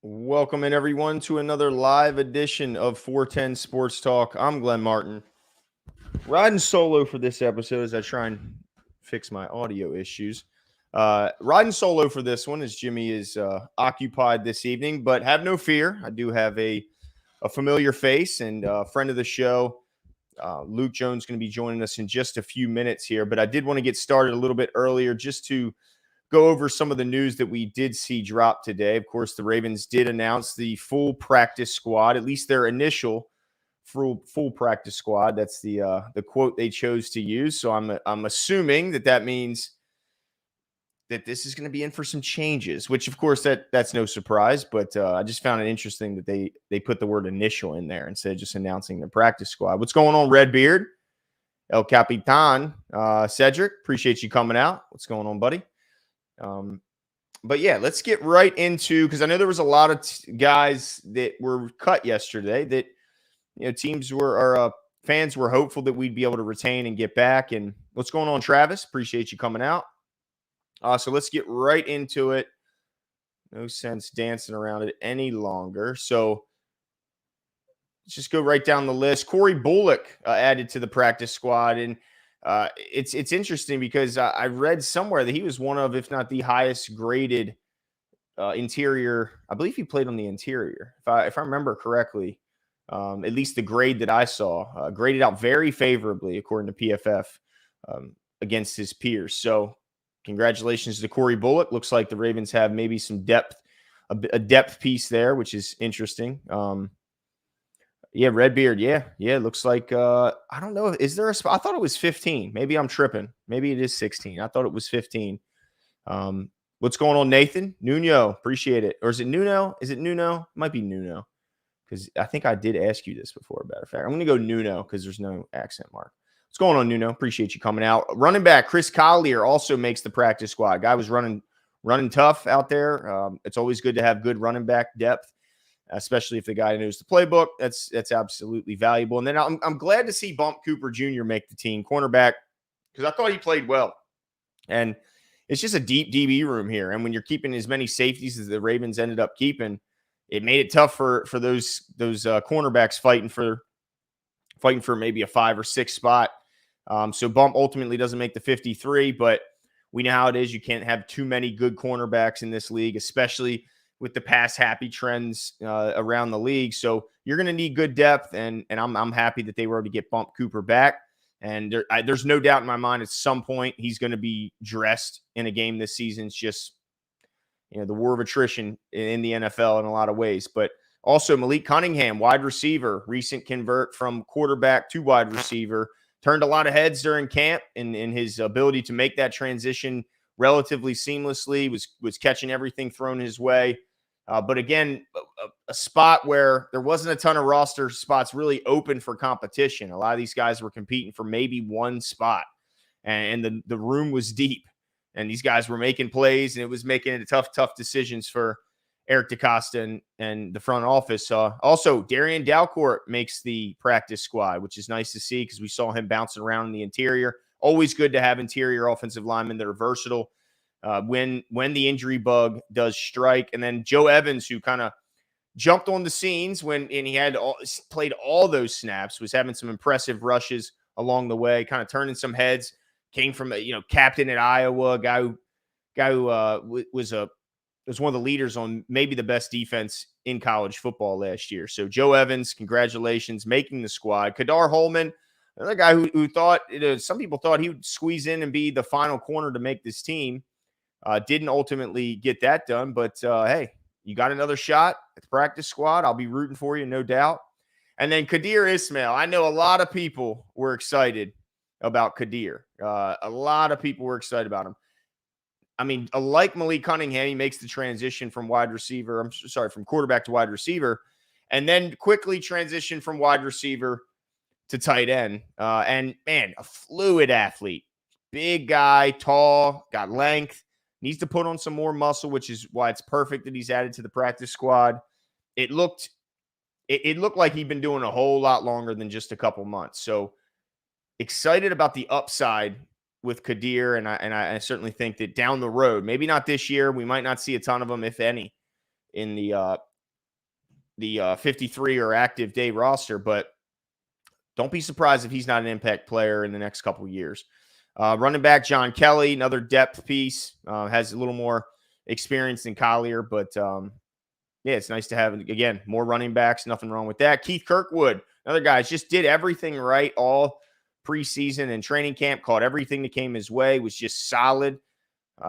Welcome in everyone to another live edition of 410 Sports Talk. I'm Glenn Martin. Riding solo for this episode as I try and fix my audio issues. Riding solo for this one as Jimmy is occupied this evening, but have no fear. I do have a familiar face and a friend of the show. Luke Jones going to be joining us in just a few minutes here, but I did want to get started a little bit earlier just to go over some of the news that we did see drop today. Of course, the Ravens did announce the full practice squad, at least their initial full practice squad. That's the quote they chose to use. So I'm assuming that means that this is going to be in for some changes, which of course that's no surprise. But I just found it interesting that they put the word initial in there instead of just announcing the practice squad. What's going on, Redbeard? El Capitan, Cedric, appreciate you coming out. What's going on, buddy? But yeah, let's get right into, because I know there was a lot of guys that were cut yesterday that, teams fans were hopeful that we'd be able to retain and get back. And what's going on, Travis? Appreciate you coming out. So let's get right into it. No sense dancing around it any longer. So let's just go right down the list. Corey Bullock added to the practice squad, and it's interesting because I read somewhere that he was one of, if not the highest graded interior. I believe he played on the interior, if I remember correctly. At least the grade that I saw, graded out very favorably according to PFF against his peers. So congratulations to Corey Bullock. Looks like the Ravens have maybe some depth, a depth piece there, which is interesting. Yeah, Redbeard. Yeah. Looks like I don't know. Is there a spot? I thought it was 15. Maybe I'm tripping. Maybe it is 16. I thought it was 15. What's going on, Nathan? Nuno, appreciate it. Or is it Nuno? Is it Nuno? It might be Nuno, because I think I did ask you this before. Matter of fact, I'm going to go Nuno because there's no accent mark. What's going on, Nuno? Appreciate you coming out. Running back Chris Collier also makes the practice squad. Guy was running tough out there. It's always good to have good running back depth, especially if the guy knows the playbook. That's absolutely valuable. And then I'm glad to see Bump Cooper Jr. make the team, cornerback, because I thought he played well. And it's just a deep DB room here. And when you're keeping as many safeties as the Ravens ended up keeping, it made it tough for those cornerbacks fighting for maybe a 5 or 6 spot. So Bump ultimately doesn't make the 53, but we know how it is. You can't have too many good cornerbacks in this league, especially with the pass happy trends around the league. So you're going to need good depth, and I'm happy that they were able to get Bump Cooper back. And there's no doubt in my mind at some point he's going to be dressed in a game this season. It's just, the war of attrition in the NFL in a lot of ways. But also Malik Cunningham, wide receiver, recent convert from quarterback to wide receiver, turned a lot of heads during camp in his ability to make that transition relatively seamlessly, was catching everything thrown his way. But again, a spot where there wasn't a ton of roster spots really open for competition. A lot of these guys were competing for maybe one spot, and the room was deep, and these guys were making plays, and it was making it tough decisions for Eric DeCosta and the front office. Also, Darian Dalcourt makes the practice squad, which is nice to see because we saw him bouncing around in the interior. Always good to have interior offensive linemen that are versatile when the injury bug does strike. And then Joe Evans, who kind of jumped on the scenes and he had played all those snaps, was having some impressive rushes along the way, kind of turning some heads. Came from captain at Iowa, guy who was one of the leaders on maybe the best defense in college football last year. So Joe Evans, congratulations, making the squad. Kadar Holman, another guy who thought, some people thought he would squeeze in and be the final corner to make this team. Didn't ultimately get that done, but hey, you got another shot at the practice squad. I'll be rooting for you, no doubt. And then Kadir Ismail. I know a lot of people were excited about Kadir. A lot of people were excited about him. I mean, like Malik Cunningham, he makes the transition from quarterback to wide receiver, and then quickly transition from wide receiver to tight end. And man, a fluid athlete, big guy, tall, got length, needs to put on some more muscle, which is why it's perfect that he's added to the practice squad. It looked like he'd been doing a whole lot longer than just a couple months. So excited about the upside with Kadir, and I certainly think that down the road, maybe not this year, we might not see a ton of them, if any, in the the 53 or active day roster, but don't be surprised if he's not an impact player in the next couple of years. Running back John Kelly, another depth piece, has a little more experience than Collier, but yeah, it's nice to have, again, more running backs. Nothing wrong with that. Keith Kirkwood, another guy, just did everything right all preseason and training camp, caught everything that came his way, was just solid.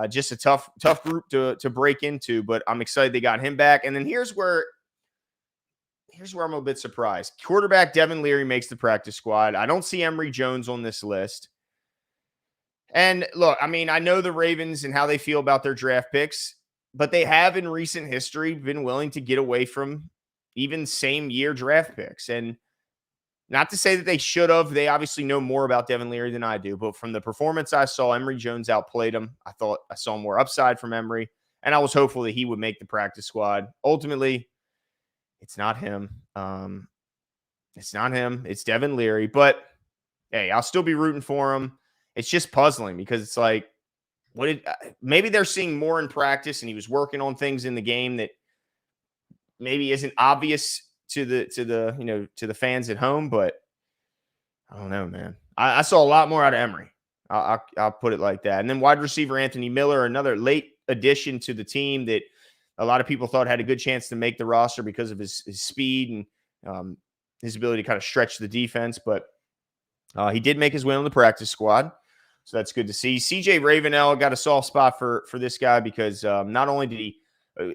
Just a tough group to break into, but I'm excited they got him back. And then here's where I'm a bit surprised. Quarterback Devin Leary makes the practice squad. I don't see Emory Jones on this list. And look, I mean, I know the Ravens and how they feel about their draft picks, but they have in recent history been willing to get away from even same year draft picks. And not to say that they should have. They obviously know more about Devin Leary than I do. But from the performance I saw, Emory Jones outplayed him. I thought I saw more upside from Emory. And I was hopeful that he would make the practice squad. Ultimately, it's not him. It's not him. It's Devin Leary. But, hey, I'll still be rooting for him. It's just puzzling because it's like, maybe they're seeing more in practice and he was working on things in the game that maybe isn't obvious to the fans at home, but I don't know, man. I saw a lot more out of Emory. I'll put it like that. And then wide receiver Anthony Miller, another late addition to the team that a lot of people thought had a good chance to make the roster because of his speed and his ability to kind of stretch the defense. But he did make his way on the practice squad, so that's good to see. CJ Ravenel, got a soft spot for this guy because not only did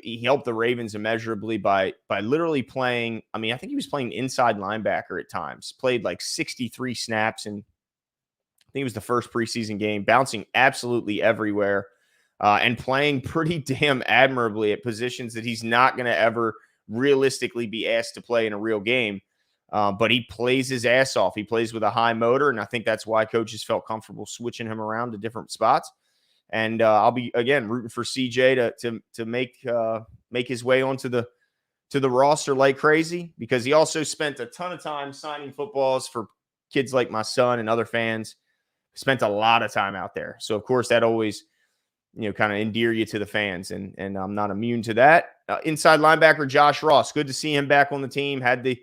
he helped the Ravens immeasurably by literally playing. I mean, I think he was playing inside linebacker at times. Played like 63 snaps, and I think it was the first preseason game, bouncing absolutely everywhere and playing pretty damn admirably at positions that he's not going to ever realistically be asked to play in a real game. But he plays his ass off. He plays with a high motor, and I think that's why coaches felt comfortable switching him around to different spots. And I'll be, again, rooting for CJ to make his way onto the roster like crazy, because he also spent a ton of time signing footballs for kids like my son and other fans. Spent a lot of time out there. So, of course, that always, kind of endear you to the fans, and I'm not immune to that. Inside linebacker Josh Ross, good to see him back on the team. Had the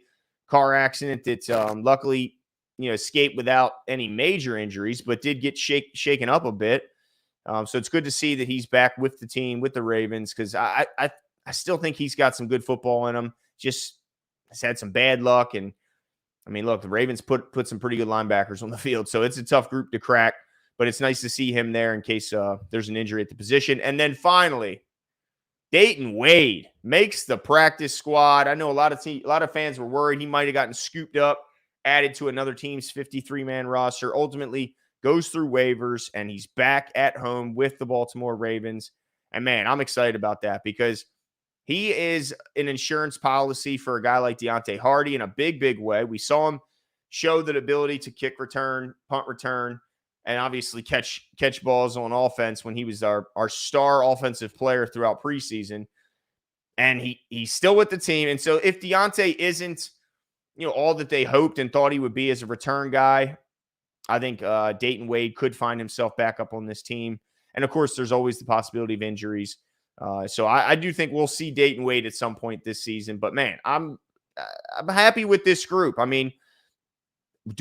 car accident that luckily, escaped without any major injuries, but did get shaken up a bit. So it's good to see that he's back with the team, with the Ravens, because I still think he's got some good football in him. Just has had some bad luck. And, I mean, look, the Ravens put some pretty good linebackers on the field, so it's a tough group to crack. But it's nice to see him there in case there's an injury at the position. And then finally, Dayton Wade makes the practice squad. I know a lot of fans were worried he might have gotten scooped up, added to another team's 53-man roster. Ultimately, goes through waivers, and he's back at home with the Baltimore Ravens. And, man, I'm excited about that because he is an insurance policy for a guy like Deontay Hardy in a big, big way. We saw him show that ability to kick return, punt return, and obviously catch balls on offense when he was our star offensive player throughout preseason. And he's still with the team. And so if Deontay isn't, all that they hoped and thought he would be as a return guy, I think Dayton Wade could find himself back up on this team. And, of course, there's always the possibility of injuries. So I do think we'll see Dayton Wade at some point this season. But, man, I'm happy with this group. I mean, I'm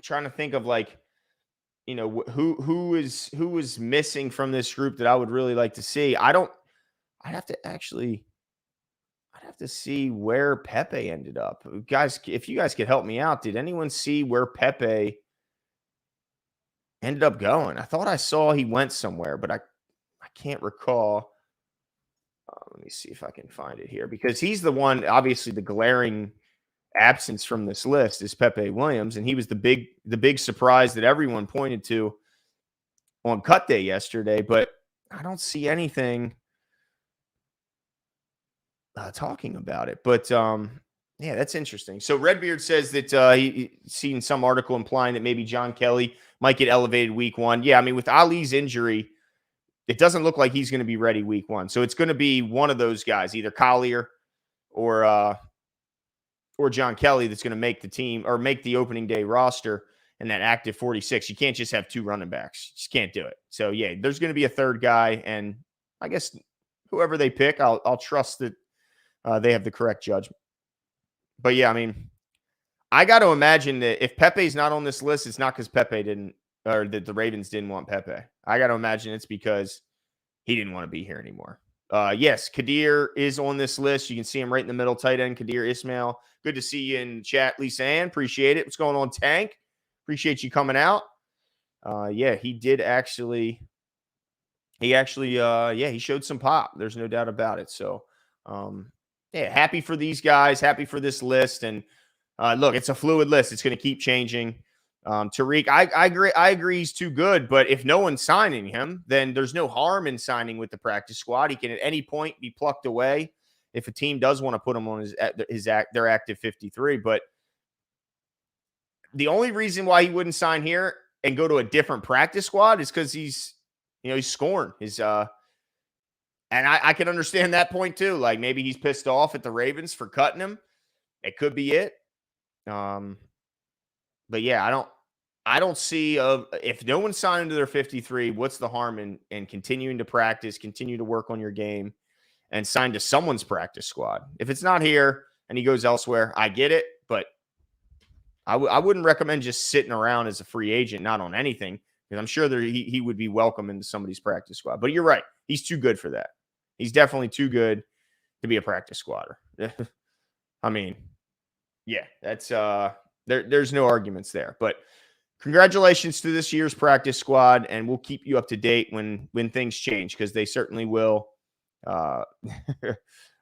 trying to think of, like, who is missing from this group that I would really like to see. I'd have to see where Pepe ended up. Guys, if you guys could help me out, did anyone see where Pepe ended up going? I thought I saw he went somewhere, but I can't recall. Let me see if I can find it here, because he's the one, obviously the glaring absence from this list is Pepe Williams, and he was the big surprise that everyone pointed to on cut day yesterday, but I don't see anything talking about it. But yeah, that's interesting. So Redbeard says that he's seen some article implying that maybe John Kelly might get elevated week one. Yeah, I mean, with Ali's injury, it doesn't look like he's going to be ready week one. So it's going to be one of those guys, either Collier or John Kelly, that's going to make the team or make the opening day roster in that active 46. You can't just have two running backs. You just can't do it. So, yeah, there's going to be a third guy. And I guess whoever they pick, I'll trust that they have the correct judgment. But yeah, I mean, I got to imagine that if Pepe's not on this list, it's not because Pepe didn't, or that the Ravens didn't want Pepe. I got to imagine it's because he didn't want to be here anymore. Yes, Kadir is on this list. You can see him right in the middle, tight end, Kadir Ismail. Good to see you in chat, Lisa Ann. Appreciate it. What's going on, Tank? Appreciate you coming out. Yeah, he did actually. He showed some pop. There's no doubt about it. So, yeah, happy for these guys. Happy for this list. And look, it's a fluid list. It's going to keep changing. Tariq, I agree. I agree he's too good. But if no one's signing him, then there's no harm in signing with the practice squad. He can at any point be plucked away if a team does want to put him on their active 53. But the only reason why he wouldn't sign here and go to a different practice squad is because he's scoring. And I can understand that point too. Like maybe he's pissed off at the Ravens for cutting him. It could be it. But yeah, I don't see if no one's signed into their 53, what's the harm in continuing to practice, continue to work on your game, and sign to someone's practice squad? If it's not here and he goes elsewhere, I get it, but I wouldn't recommend just sitting around as a free agent, not on anything, because I'm sure he would be welcome into somebody's practice squad. But you're right. He's too good for that. He's definitely too good to be a practice squatter. I mean, yeah, that's there's no arguments there. But congratulations to this year's practice squad, and we'll keep you up to date when things change, because they certainly will.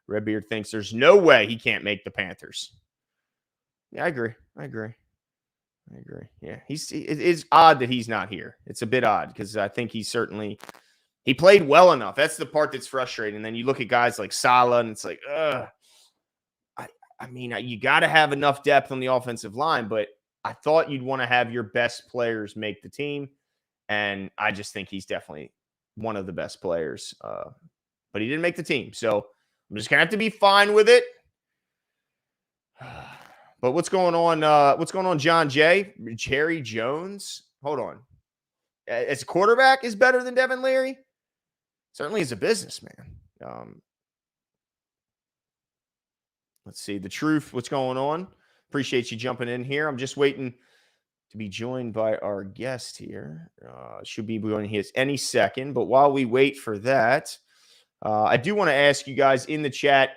Redbeard thinks there's no way he can't make the Panthers. Yeah, I agree. Yeah, it is odd that he's not here. It's a bit odd because I think he played well enough. That's the part that's frustrating. And then you look at guys like Salah, and it's like, I mean, you got to have enough depth on the offensive line, but I thought you'd want to have your best players make the team, and I just think he's definitely one of the best players. But he didn't make the team, so I'm just gonna have to be fine with it. But what's going on? What's going on, John Jay? Jerry Jones? Hold on. As a quarterback is better than Devin Leary? Certainly as a businessman. Let's see. The Truth, what's going on? Appreciate you jumping in here. I'm just waiting to be joined by our guest here. Should be joining here any second. But while we wait for that, I do want to ask you guys in the chat,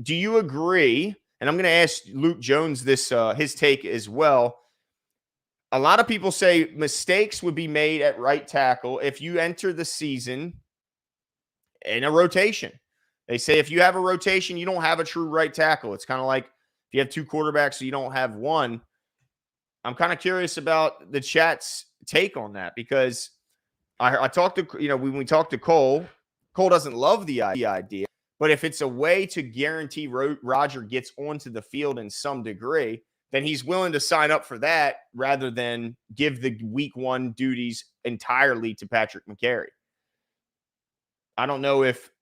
do you agree? And I'm going to ask Luke Jones this his take as well. A lot of people say mistakes would be made at right tackle if you enter the season in a rotation. They say if you have a rotation, you don't have a true right tackle. It's kind of like if you have two quarterbacks, so you don't have one. I'm kind of curious about the chat's take on that, because I talked to, when we talked to Cole doesn't love the idea. But if it's a way to guarantee Roger gets onto the field in some degree, then he's willing to sign up for that rather than give the week one duties entirely to Patrick McCary. I don't know if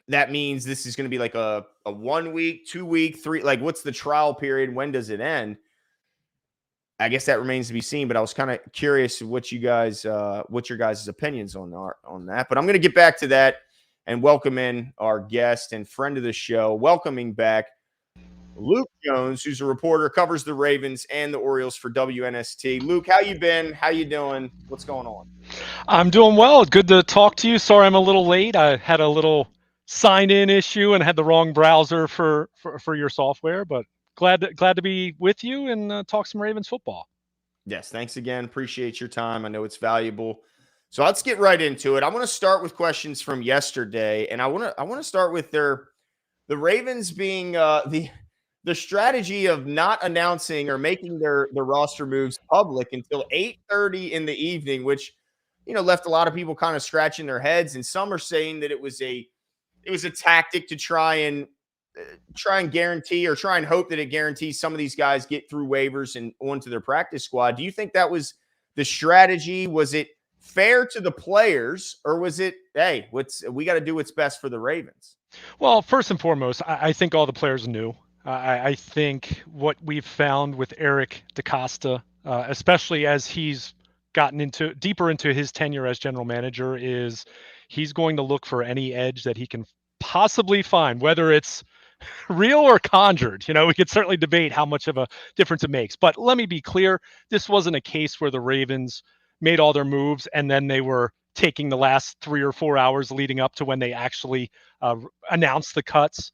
that means this is going to be like a 1 week, 2 week, 3, like what's the trial period? When does it end? I guess that remains to be seen, but I was kind of curious what your guys' opinions on that. But I'm going to get back to that and welcome in our guest and friend of the show, welcoming back Luke Jones, who's a reporter, covers the Ravens and the Orioles for WNST. Luke, how you been? How you doing? What's going on? I'm doing well. Good to talk to you. Sorry I'm a little late. I had a little sign-in issue and had the wrong browser for your software, but glad to be with you and talk some Ravens football. Yes, thanks again. Appreciate your time. I know it's valuable. So let's get right into it. I want to start with questions from yesterday, and I want to start with the Ravens being the strategy of not announcing or making their roster moves public until 8:30 in the evening, which left a lot of people kind of scratching their heads, and some are saying that it was a tactic to try and guarantee or try and hope that it guarantees some of these guys get through waivers and onto their practice squad. Do you think that was the strategy? Was it fair to the players, or was it, hey, we got to do what's best for the Ravens? Well, first and foremost, I think all the players knew. I think what we've found with Eric DeCosta, especially as he's gotten deeper into his tenure as general manager, is he's going to look for any edge that he can possibly find, whether it's real or conjured. We could certainly debate how much of a difference it makes. But let me be clear, this wasn't a case where the Ravens made all their moves and then they were taking the last 3 or 4 hours leading up to when they actually announced the cuts.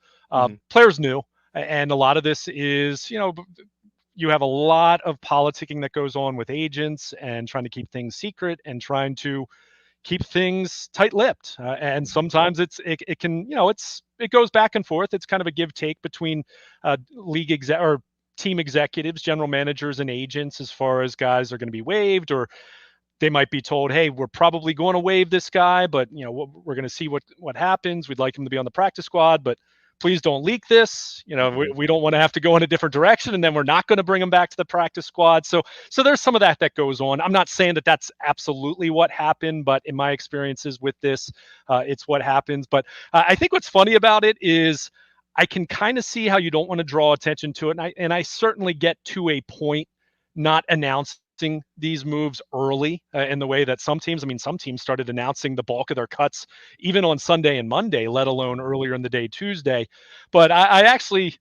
Players knew, and a lot of this is, you have a lot of politicking that goes on with agents and trying to keep things secret and trying to keep things tight-lipped, and sometimes it can, it goes back and forth. It's kind of a give take between league or team executives, general managers, and agents as far as guys are going to be waived, or they might be told, hey, we're probably going to waive this guy, but we're going to see what happens. We'd like him to be on the practice squad, but please don't leak this. We don't want to have to go in a different direction, and then we're not going to bring him back to the practice squad. So there's some of that goes on. I'm not saying that that's absolutely what happened, but in my experiences with this, it's what happens. But I think what's funny about it is I can kind of see how you don't want to draw attention to it, and I certainly get to a point not announcing these moves early in the way that some teams started announcing the bulk of their cuts even on Sunday and Monday, let alone earlier in the day Tuesday. But I actually,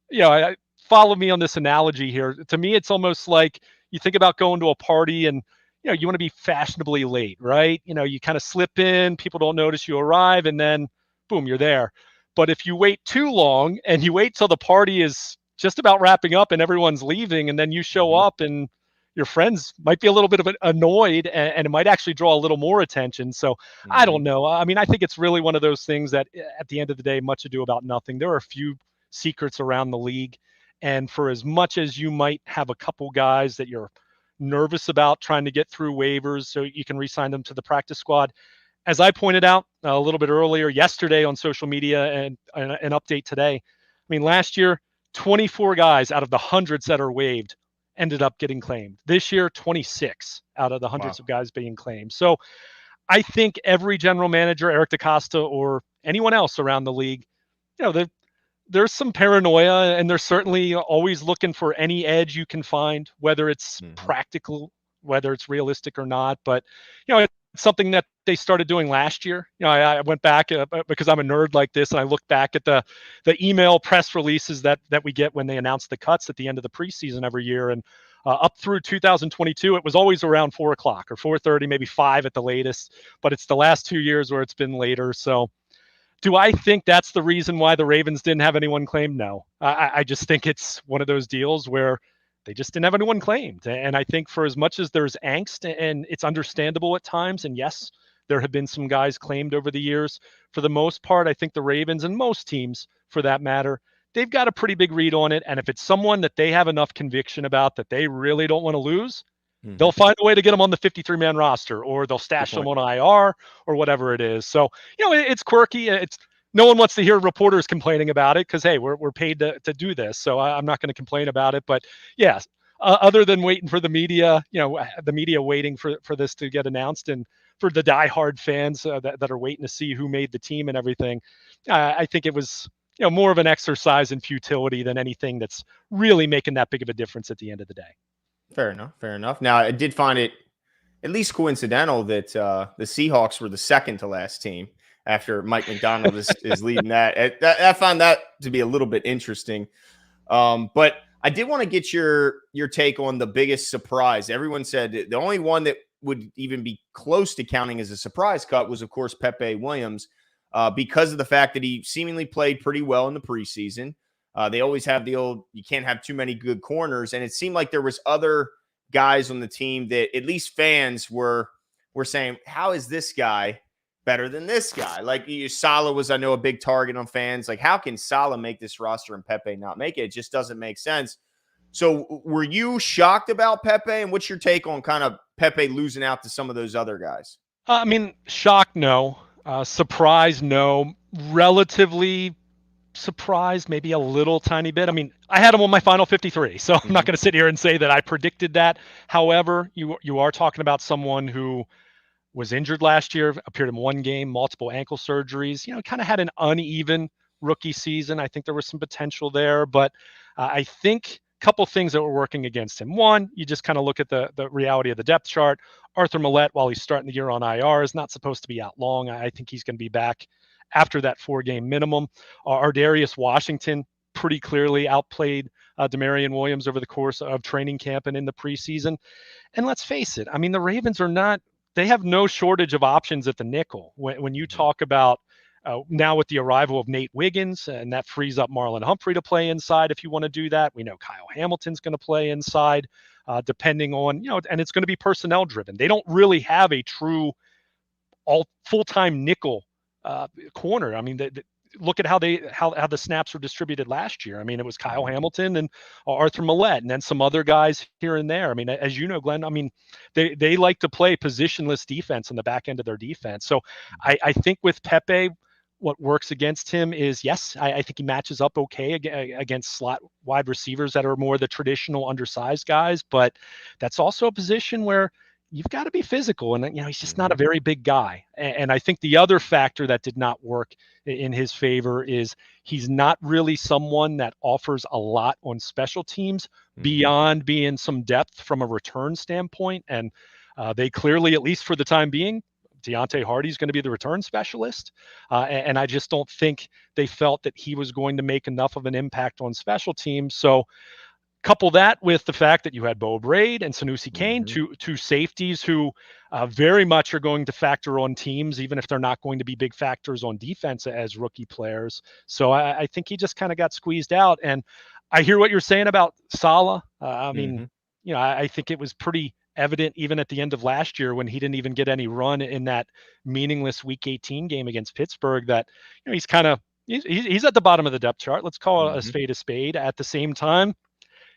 follow me on this analogy here. To me, it's almost like you think about going to a party and you want to be fashionably late, right? You kind of slip in, people don't notice you arrive, and then boom, you're there. But if you wait too long and you wait till the party is just about wrapping up and everyone's leaving, and then you show up and your friends might be a little bit of annoyed, and it might actually draw a little more attention. So I don't know. I think it's really one of those things that at the end of the day, much ado about nothing. There are a few secrets around the league. And for as much as you might have a couple guys that you're nervous about trying to get through waivers so you can re-sign them to the practice squad, as I pointed out a little bit earlier yesterday on social media and an update today, last year, 24 guys out of the hundreds that are waived ended up getting claimed. This year, 26 out of the hundreds of guys being claimed. So I think every general manager, Eric DaCosta or anyone else around the league, there's some paranoia, and they're certainly always looking for any edge you can find, whether it's practical, whether it's realistic or not. But, it's something that they started doing last year. I went back because I'm a nerd like this, and I looked back at the email press releases that we get when they announce the cuts at the end of the preseason every year. And up through 2022, it was always around 4 o'clock or 4:30, maybe 5 at the latest. But it's the last 2 years where it's been later. So do I think that's the reason why the Ravens didn't have anyone claimed? No. I just think it's one of those deals where they just didn't have anyone claimed. And I think for as much as there's angst, and it's understandable at times, and yes, there have been some guys claimed over the years, for the most part, I think the Ravens, and most teams for that matter, they've got a pretty big read on it. And if it's someone that they have enough conviction about that they really don't want to lose, they'll find a way to get them on the 53-man roster, or they'll stash them on IR or whatever it is. So, it's quirky. No one wants to hear reporters complaining about it because, hey, we're paid to do this. So I'm not going to complain about it. But yes, other than waiting for the media, the media waiting for this to get announced, and for the diehard fans that are waiting to see who made the team and everything, I think it was more of an exercise in futility than anything that's really making that big of a difference at the end of the day. Fair enough. Now, I did find it at least coincidental that the Seahawks were the second to last team after Mike McDonald is leading that. I found that to be a little bit interesting. But I did want to get your take on the biggest surprise. Everyone said the only one that would even be close to counting as a surprise cut was, of course, Pepe Williams, because of the fact that he seemingly played pretty well in the preseason. They always have the old, you can't have too many good corners. And it seemed like there was other guys on the team that at least fans were saying, how is this guy better than this guy? Like Salah was, I know, a big target on fans. Like, how can Salah make this roster and Pepe not make it? It just doesn't make sense. So were you shocked about Pepe? And what's your take on kind of Pepe losing out to some of those other guys? Shocked, no. Surprised, no. Relatively surprised, maybe a little tiny bit. I had him on my final 53, so I'm not going to sit here and say that I predicted that. However, you are talking about someone who was injured last year, appeared in one game, multiple ankle surgeries, kind of had an uneven rookie season. I think there was some potential there, but I think couple things that were working against him. One, you just kind of look at the reality of the depth chart. Arthur Millette, while he's starting the year on IR, is not supposed to be out long. I think he's going to be back after that 4-game minimum. Ardarius Washington pretty clearly outplayed Demarion Williams over the course of training camp and in the preseason. And let's face it, I mean, the Ravens they have no shortage of options at the nickel. When you talk about now with the arrival of Nate Wiggins, and that frees up Marlon Humphrey to play inside if you want to do that. We know Kyle Hamilton's going to play inside, depending on, and it's going to be personnel driven. They don't really have a true all full-time nickel corner. I mean, look at how the snaps were distributed last year. I mean, it was Kyle Hamilton and Arthur Millette, and then some other guys here and there. I mean, as you know, Glenn, I mean, they like to play positionless defense on the back end of their defense. So I think with Pepe, what works against him is, yes, I think he matches up okay against slot wide receivers that are more the traditional undersized guys, but that's also a position where you've got to be physical, and he's just not a very big guy. And I think the other factor that did not work in his favor is he's not really someone that offers a lot on special teams beyond being some depth from a return standpoint. And they clearly, at least for the time being, Deontay Hardy's going to be the return specialist. And I just don't think they felt that he was going to make enough of an impact on special teams. So couple that with the fact that you had Bo Braid and Sanusi Kane, two safeties who very much are going to factor on teams, even if they're not going to be big factors on defense as rookie players. So I think he just kind of got squeezed out. And I hear what you're saying about Saleh. I mean, I think it was pretty evident even at the end of last year when he didn't even get any run in that meaningless Week 18 game against Pittsburgh that he's kind of he's at the bottom of the depth chart. Let's call a spade a spade. At the same time,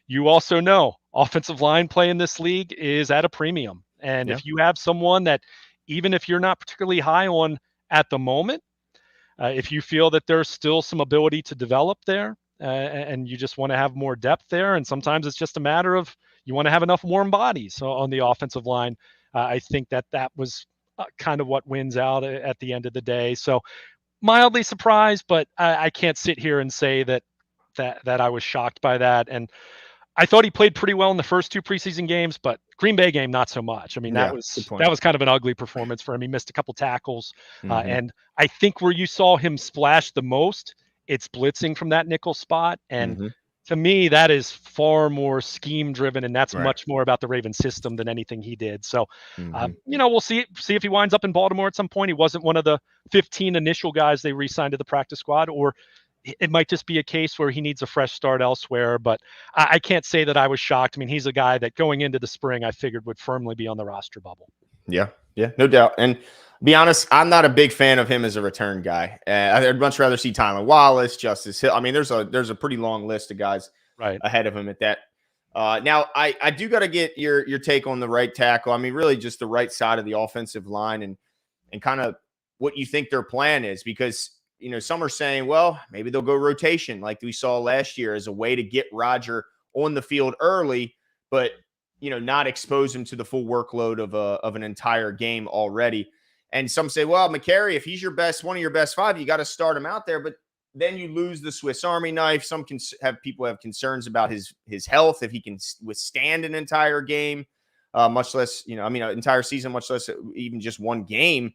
you also know offensive line play in this league is at a premium. And if you have someone that, even if you're not particularly high on at the moment, if you feel that there's still some ability to develop there and you just want to have more depth there, and sometimes it's just a matter of you want to have enough warm bodies on the offensive line, I think that was kind of what wins out at the end of the day. So mildly surprised, but I can't sit here and say that I was shocked by that. And I thought he played pretty well in the first 2 preseason games, but Green Bay game, not so much. I mean, that was kind of an ugly performance for him. He missed a couple tackles. And I think where you saw him splash the most, it's blitzing from that nickel spot. And to me, that is far more scheme driven, and that's much more about the Ravens system than anything he did. So, we'll see if he winds up in Baltimore at some point. He wasn't one of the 15 initial guys they re-signed to the practice squad, or it might just be a case where he needs a fresh start elsewhere. But I can't say that I was shocked. I mean, he's a guy that going into the spring I figured would firmly be on the roster bubble. Yeah, no doubt. And be honest, I'm not a big fan of him as a return guy. I'd much rather see Tylan Wallace, Justice Hill. I mean, there's a pretty long list of guys ahead of him at that. Now, I do got to get your take on the right tackle. I mean, really just the right side of the offensive line and kind of what you think their plan is, because some are saying, well, maybe they'll go rotation like we saw last year as a way to get Roger on the field early, but, not expose him to the full workload of an entire game already. And some say, well, McCary, if he's one of your best 5, you got to start him out there. But then you lose the Swiss Army knife. Some people have concerns about his health, if he can withstand an entire game, much less, an entire season, much less even just one game.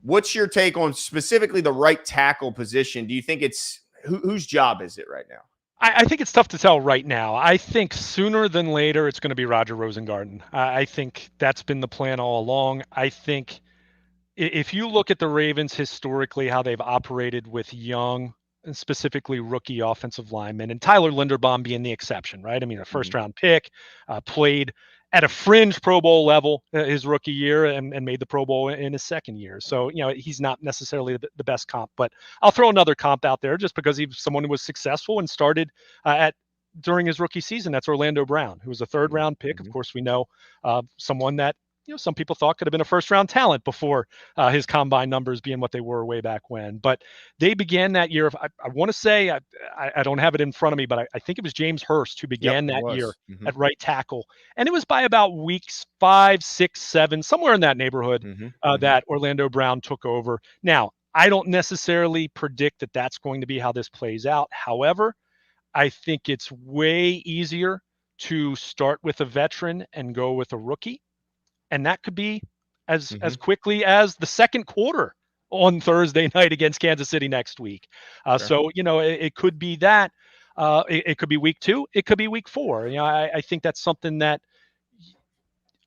What's your take on specifically the right tackle position? Do you think it's whose job is it right now? I think it's tough to tell right now. I think sooner than later it's going to be Roger Rosengarten. I think that's been the plan all along. I think if you look at the Ravens historically, how they've operated with young and specifically rookie offensive linemen, and Tyler Linderbaum being the exception, right? I mean, a first-round pick, played at a fringe Pro Bowl level his rookie year and made the Pro Bowl in his second year. So, he's not necessarily the best comp, but I'll throw another comp out there just because he's someone who was successful and started during his rookie season. That's Orlando Brown, who was a 3rd-round pick. Of course, we know someone that some people thought could have been a first-round talent before his combine numbers being what they were way back when. But they began that year. I want to say, I don't have it in front of me, but I think it was James Hurst who began that year at right tackle. And it was by about weeks 5, 6, 7, somewhere in that neighborhood that Orlando Brown took over. Now, I don't necessarily predict that that's going to be how this plays out. However, I think it's way easier to start with a veteran and go with a rookie. And that could be as quickly as the second quarter on Thursday night against Kansas City next week. Sure. So, it could be that. It could be week 2. It could be week 4. I think that's something that,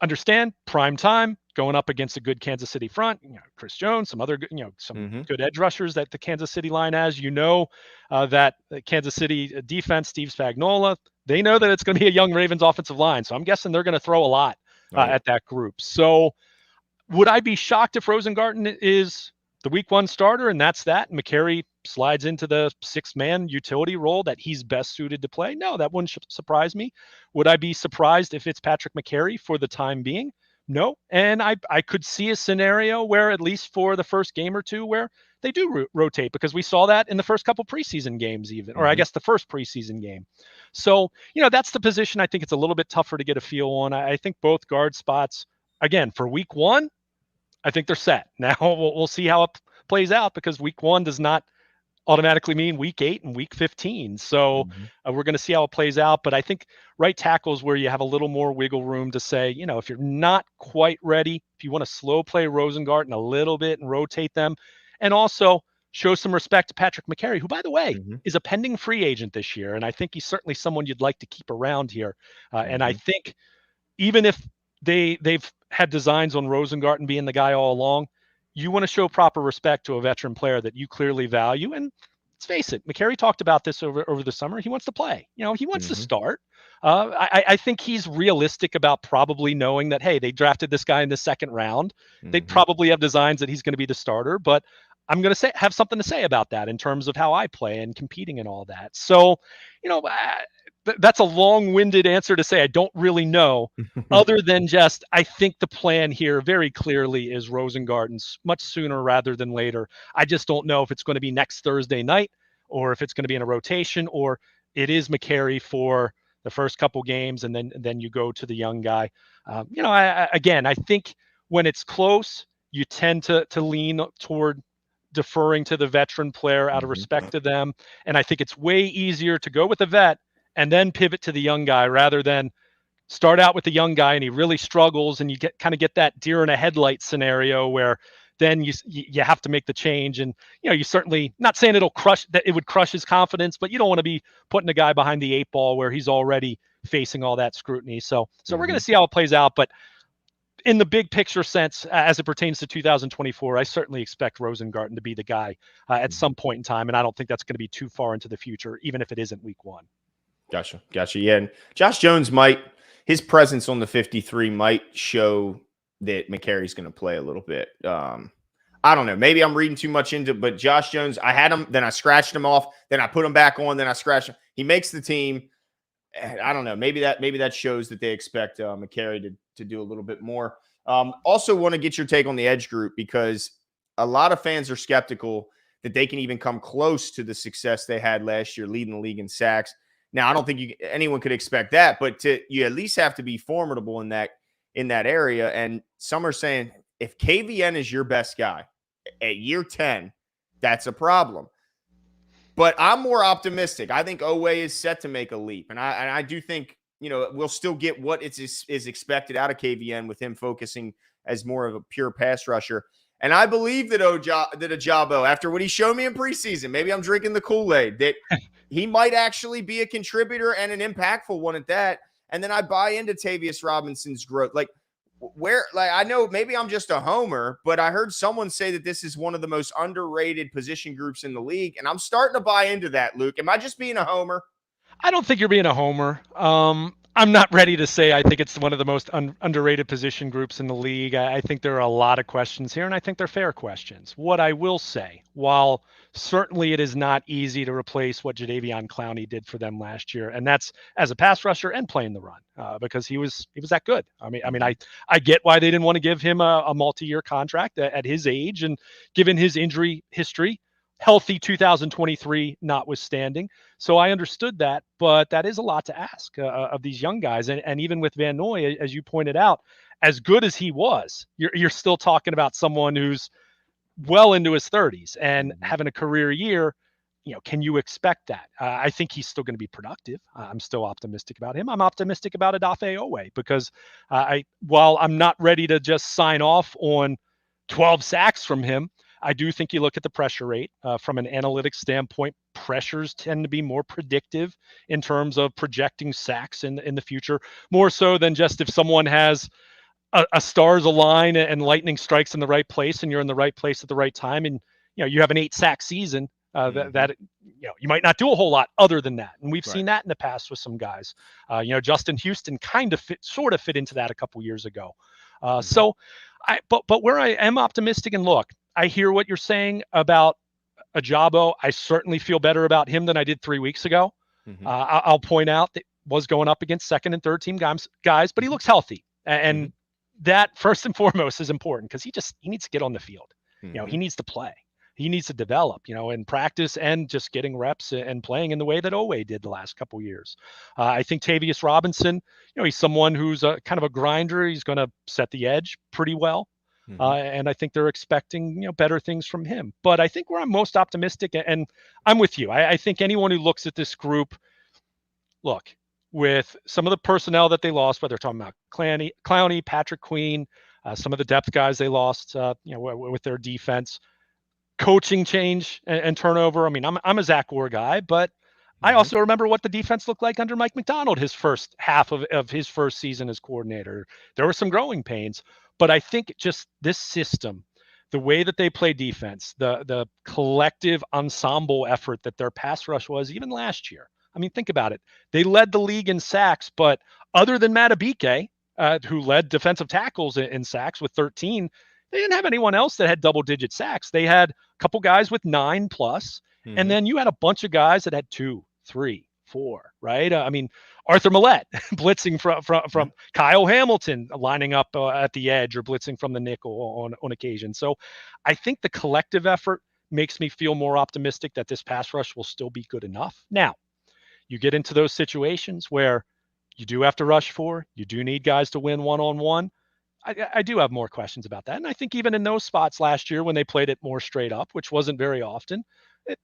understand, prime time, going up against a good Kansas City front, Chris Jones, some other good, some good edge rushers that the Kansas City line has, that the Kansas City defense, Steve Spagnuolo, they know that it's going to be a young Ravens offensive line. So I'm guessing they're going to throw a lot at that group. So would I be shocked if Rosengarten is the week 1 starter and that's that? And McCary slides into the 6-man utility role that he's best suited to play? No, that wouldn't surprise me. Would I be surprised if it's Patrick McCary for the time being? No. And I could see a scenario where, at least for the first game or two, where they do rotate, because we saw that in the first couple preseason games even, or I guess the first preseason game. So, that's the position I think it's a little bit tougher to get a feel on. I think both guard spots, again, for week 1, I think they're set. Now we'll see how it plays out, because week 1 does not automatically mean week 8 and week 15. So we're going to see how it plays out. But I think right tackle is where you have a little more wiggle room to say, if you're not quite ready, if you want to slow play Rosengarten a little bit and rotate them, and also show some respect to Patrick McCary, who, by the way, is a pending free agent this year. And I think he's certainly someone you'd like to keep around here. And I think even if they've had designs on Rosengarten being the guy all along, you want to show proper respect to a veteran player that you clearly value. And let's face it, McCary talked about this over the summer. He wants to play. He wants to start. I think he's realistic about probably knowing that, hey, they drafted this guy in the second round. They probably have designs that he's going to be the starter, but I'm going to have something to say about that in terms of how I play and competing and all that. So, that's a long-winded answer to say I don't really know, other than just I think the plan here very clearly is Rosengarten's much sooner rather than later. I just don't know if it's going to be next Thursday night, or if it's going to be in a rotation, or it is McCary for the first couple games and then you go to the young guy. I think when it's close, you tend to lean toward deferring to the veteran player out of respect to them. And I think it's way easier to go with a vet and then pivot to the young guy, rather than start out with the young guy and he really struggles and you get that deer in a headlight scenario where then you have to make the change. And, you certainly, not saying it would crush his confidence, but you don't want to be putting a guy behind the 8 ball where he's already facing all that scrutiny. So we're going to see how it plays out. But in the big picture sense, as it pertains to 2024, I certainly expect Rosengarten to be the guy at some point in time. And I don't think that's going to be too far into the future, even if it isn't week 1. Gotcha. Yeah. And Josh Jones his presence on the 53 might show that McCary's going to play a little bit. I don't know. Maybe I'm reading too much into it, but Josh Jones, I had him, then I scratched him off, then I put him back on, then I scratched him. He makes the team. I don't know. Maybe that shows that they expect McCary to do a little bit more. Also want to get your take on the edge group, because a lot of fans are skeptical that they can even come close to the success they had last year, leading the league in sacks. Now, I don't think anyone could expect that, but you at least have to be formidable in that area. And some are saying if KVN is your best guy at year 10, that's a problem. But I'm more optimistic. I think Owe is set to make a leap. And I do think, we'll still get what is expected out of KVN with him focusing as more of a pure pass rusher. And I believe that Ojabo, after what he showed me in preseason, maybe I'm drinking the Kool-Aid, that he might actually be a contributor and an impactful one at that. And then I buy into Tavius Robinson's growth. I know maybe I'm just a homer, but I heard someone say that this is one of the most underrated position groups in the league. And I'm starting to buy into that, Luke. Am I just being a homer? I don't think you're being a homer. I'm not ready to say I think it's one of the most underrated position groups in the league. I think there are a lot of questions here, and I think they're fair questions. What I will say, while certainly it is not easy to replace what Jadeveon Clowney did for them last year, and that's as a pass rusher and playing the run, because he was that good. I get why they didn't want to give him a multi-year contract at his age, and given his injury history, healthy 2023 notwithstanding. So I understood that, but that is a lot to ask of these young guys. And even with Van Noy, as you pointed out, as good as he was, you're still talking about someone who's well into his 30s and having a career year. can you expect that? I think he's still going to be productive. I'm still optimistic about him. I'm optimistic about Odafe Owe because while I'm not ready to just sign off on 12 sacks from him, I do think you look at the pressure rate from an analytics standpoint. Pressures tend to be more predictive in terms of projecting sacks in the future, more so than just if someone has a stars align and lightning strikes in the right place and you're in the right place at the right time and you have an 8-sack season. That you might not do a whole lot other than that, and we've seen that in the past with some guys. Justin Houston sort of fit into that a couple years ago. But where I am optimistic, and look, I hear what you're saying about Ajabo. I certainly feel better about him than I did 3 weeks ago. I'll point out that was going up against second and third team guys, but he looks healthy, and that first and foremost is important because he needs to get on the field. He needs to play. He needs to develop, in practice and just getting reps and playing in the way that Owe did the last couple years. I think Tavius Robinson, he's someone who's kind of a grinder. He's going to set the edge pretty well. And I think they're expecting, better things from him. But I think where I'm most optimistic, and I'm with you, I think anyone who looks at this group, look, with some of the personnel that they lost, whether they're talking about Clowney, Patrick Queen, some of the depth guys they lost, with their defense, coaching change and turnover. I mean, I'm a Zach Orr guy, but I also remember what the defense looked like under Mike McDonald, his first half of his first season as coordinator. There were some growing pains, but I think just this system, the way that they play defense, the collective ensemble effort that their pass rush was even last year. I mean, think about it. They led the league in sacks, but other than Matabike, who led defensive tackles in sacks with 13, they didn't have anyone else that had double-digit sacks. They had a couple guys with 9+, and then you had a bunch of guys that had 2, 3, 4, right? I mean, Arthur Millette blitzing from Kyle Hamilton lining up at the edge or blitzing from the nickel on occasion. So I think the collective effort makes me feel more optimistic that this pass rush will still be good enough. Now, you get into those situations where you do have to rush for, you do need guys to win one-on-one. I do have more questions about that. And I think even in those spots last year when they played it more straight up, which wasn't very often,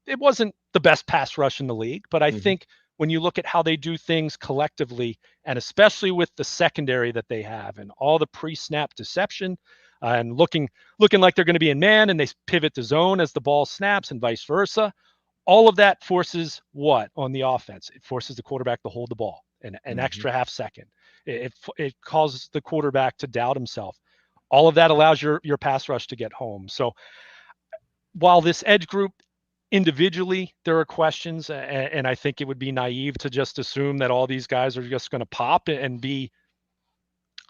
it wasn't the best pass rush in the league. But I think when you look at how they do things collectively, and especially with the secondary that they have and all the pre-snap deception and looking like they're going to be in man and they pivot to zone as the ball snaps and vice versa, all of that forces what on the offense? It forces the quarterback to hold the ball an extra half second. It causes the quarterback to doubt himself. All of that allows your pass rush to get home. So while this edge group individually, there are questions, and I think it would be naive to just assume that all these guys are just going to pop and be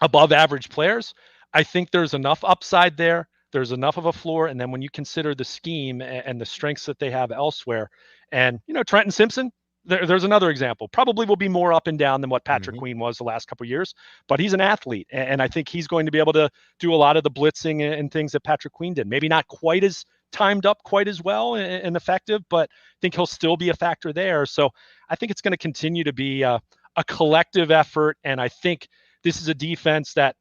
above average players. I think there's enough upside there. There's enough of a floor. And then when you consider the scheme and the strengths that they have elsewhere, and, Trenton Simpson, there's another example. Probably will be more up and down than what Patrick Queen was the last couple of years, but he's an athlete, and I think he's going to be able to do a lot of the blitzing and things that Patrick Queen did. Maybe not quite as timed up quite as well and effective, but I think he'll still be a factor there. So I think it's going to continue to be a collective effort, and I think this is a defense that,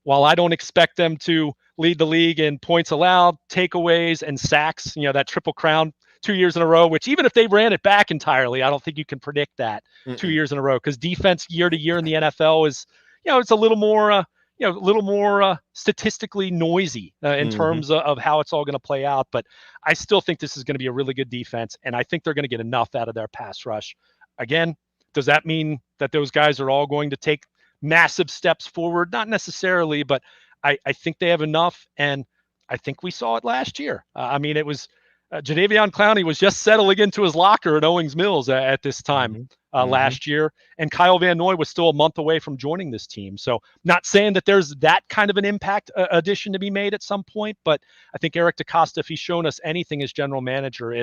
while I don't expect them to lead the league in points allowed, takeaways, and sacks, that triple crown 2 years in a row, which even if they ran it back entirely, I don't think you can predict that 2 years in a row, because defense year to year in the NFL is, it's a little more statistically noisy in terms of how it's all going to play out. But I still think this is going to be a really good defense, and I think they're going to get enough out of their pass rush. Again, does that mean that those guys are all going to take massive steps forward? Not necessarily, but I think they have enough, and I think we saw it last year. It was Jadeveon Clowney was just settling into his locker at Owings Mills at this time last year, and Kyle Van Noy was still a month away from joining this team. So not saying that there's that kind of an impact addition to be made at some point, but I think Eric DeCosta, if he's shown us anything as general manager,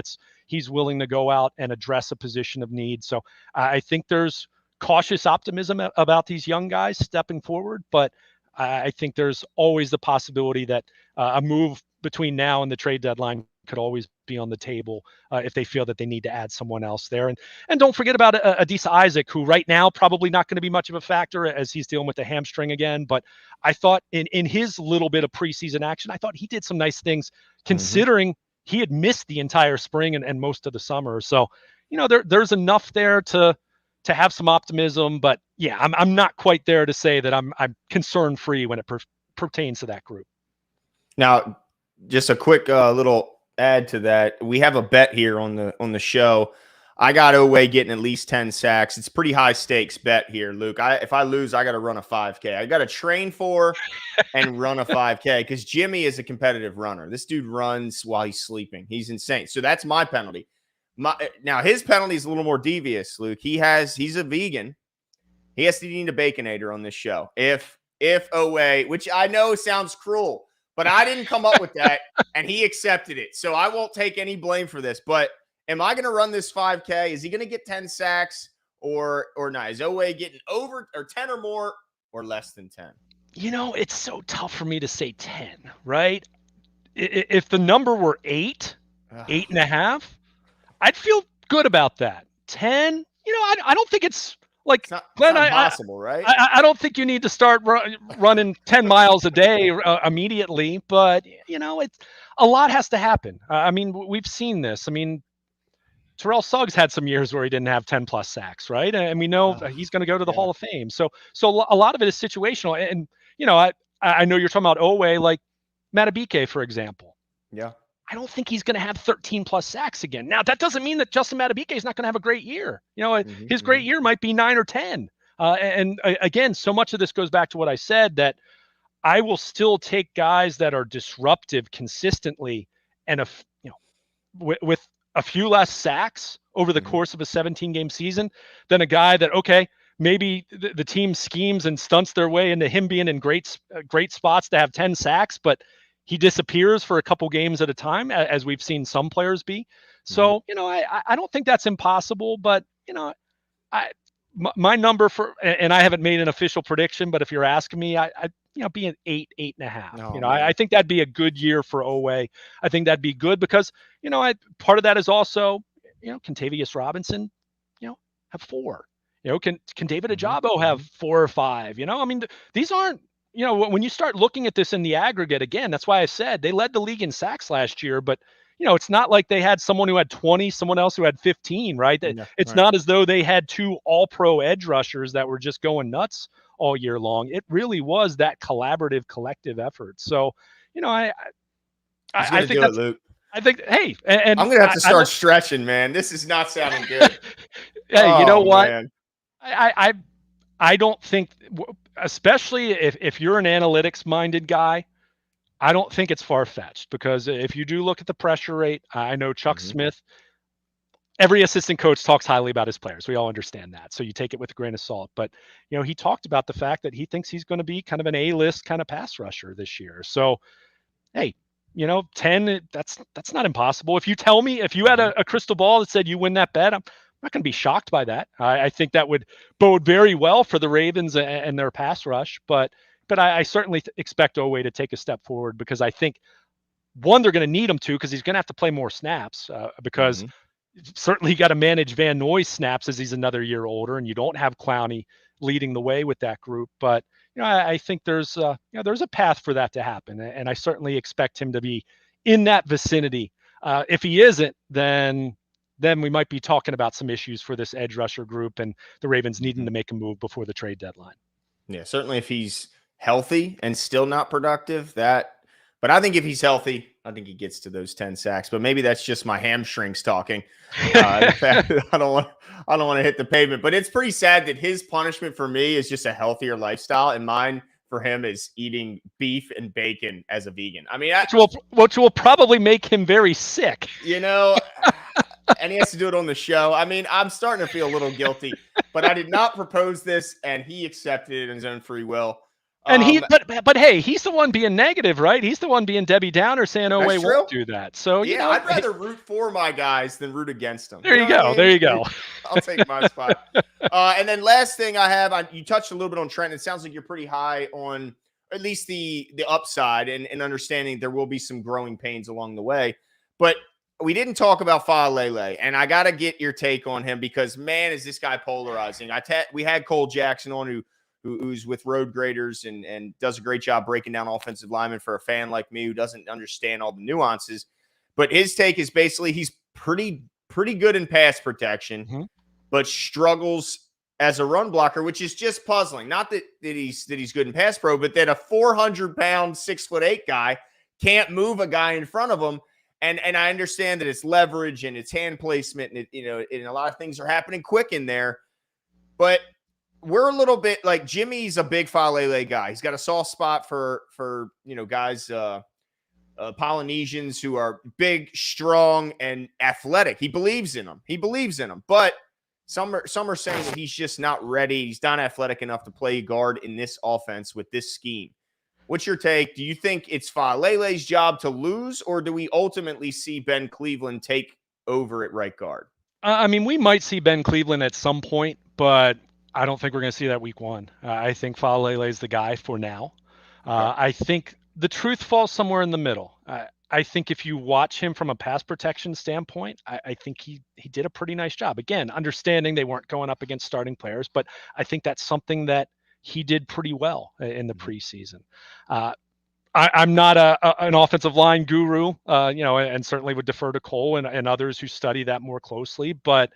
he's willing to go out and address a position of need. So I think there's cautious optimism about these young guys stepping forward, but I think there's always the possibility that a move between now and the trade deadline could always be on the table if they feel that they need to add someone else there. And don't forget about Adisa Isaac, who right now probably not going to be much of a factor as he's dealing with the hamstring again. But I thought in his little bit of preseason action, I thought he did some nice things considering he had missed the entire spring and most of the summer. So, there's enough there to have some optimism, but yeah, I'm not quite there to say that I'm concern free when it pertains to that group. Now, just a quick little add to that. We have a bet here on the show. I got Oweh getting at least 10 sacks. It's pretty high stakes bet here, Luke. If I lose, I got to run a 5K. I got to train for and run a 5K because Jimmy is a competitive runner. This dude runs while he's sleeping. He's insane. So that's my penalty. Now, his penalty is a little more devious, Luke. He's a vegan. He has to eat a Baconator on this show. If Oweh, which I know sounds cruel, but I didn't come up with that, and he accepted it. So I won't take any blame for this. But am I going to run this 5K? Is he going to get 10 sacks or not? Is Oweh getting over or 10 or more or less than 10? It's so tough for me to say 10, right? If the number were 8.5, I'd feel good about that. 10, I don't think it's like, it's not, Glenn, it's not possible, right? I don't think you need to start running 10 miles a day immediately, but it's a lot has to happen. I mean, we've seen this. I mean, Terrell Suggs had some years where he didn't have 10 plus sacks, right? And we know he's going to go to the Hall of Fame. So a lot of it is situational. And I know you're talking about Oweh, like Matabike, for example. Yeah. I don't think he's going to have 13 plus sacks again. Now, that doesn't mean that Justin Matabike is not going to have a great year. His great year might be 9 or 10. And again, so much of this goes back to what I said, that I will still take guys that are disruptive consistently and with a few less sacks over the course of a 17-game season than a guy that, okay, maybe the team schemes and stunts their way into him being in great spots to have 10 sacks, but he disappears for a couple games at a time, as we've seen some players be. So, I don't think that's impossible, but, my number and I haven't made an official prediction, but if you're asking me, I'd be an 8.5. I think that'd be a good year for Oweh. I think that'd be good because, part of that is also, Contavious Robinson, have 4. Can David Ajabo have 4 or 5? I mean, these aren't, when you start looking at this in the aggregate, again, that's why I said they led the league in sacks last year, but it's not like they had someone who had 20, someone else who had 15, right? It's not as though they had 2 all-pro edge rushers that were just going nuts all year long. It really was that collaborative, collective effort. So, I think that's, Luke. I think, hey, and I'm going to have to start stretching, man. This is not sounding good. Hey, you know what? Man. I don't think, especially if you're an analytics-minded guy, I don't think it's far-fetched, because if you do look at the pressure rate, I know Chuck Smith, every assistant coach talks highly about his players. We all understand that. So you take it with a grain of salt. But, he talked about the fact that he thinks he's going to be kind of an A-list kind of pass rusher this year. So, hey, 10, that's not impossible. If you tell me, if you had a crystal ball that said you win that bet, I'm not going to be shocked by that. I think that would bode very well for the Ravens and their pass rush. But I certainly expect Oweh to take a step forward, because I think, one, they're going to need him to, because he's going to have to play more snaps, because certainly you got to manage Van Noy's snaps as he's another year older, and you don't have Clowney leading the way with that group. But I think there's a path for that to happen, and I certainly expect him to be in that vicinity. If he isn't, then we might be talking about some issues for this edge rusher group, and the Ravens needing to make a move before the trade deadline. Yeah, certainly if he's healthy and still not productive, but I think if he's healthy, I think he gets to those 10 sacks. But maybe that's just my hamstrings talking. The fact that I don't want to hit the pavement. But it's pretty sad that his punishment for me is just a healthier lifestyle, and mine for him is eating beef and bacon as a vegan. I mean, which will probably make him very sick. And he has to do it on the show. I mean, I'm starting to feel a little guilty, but I did not propose this, and he accepted it in his own free will. And but hey, he's the one being negative, right? He's the one being Debbie Downer, saying, "Oh, wait, won't do that." So I'd rather root for my guys than root against them. There you go. There you go. I'll take my spot. And then last thing I have, you touched a little bit on Trent. It sounds like you're pretty high on at least the upside and understanding there will be some growing pains along the way. But we didn't talk about Faalele, and I got to get your take on him, because, man, is this guy polarizing. We had Cole Jackson on, who's with Road Graders and does a great job breaking down offensive linemen for a fan like me who doesn't understand all the nuances. But his take is basically he's pretty good in pass protection, Mm-hmm. but struggles as a run blocker, which is just puzzling. Not that he's good in pass pro, but that a 400-pound, 6'8" guy can't move a guy in front of him. And I understand that it's leverage and it's hand placement, and and a lot of things are happening quick in there. But we're a little bit like Jimmy's a big Falele guy. He's got a soft spot for guys, Polynesians who are big, strong, and athletic. He believes in them. But some are saying that he's just not ready. He's not athletic enough to play guard in this offense with this scheme. What's your take? Do you think it's Falele's job to lose, or do we ultimately see Ben Cleveland take over at right guard? I mean, we might see Ben Cleveland at some point, but I don't think we're going to see that week one. I think Falele is the guy for now. Okay. I think the truth falls somewhere in the middle. I think if you watch him from a pass protection standpoint, I think he did a pretty nice job. Again, understanding they weren't going up against starting players, but I think that's something that he did pretty well in the preseason. I'm not an offensive line guru, and certainly would defer to Cole and others who study that more closely. But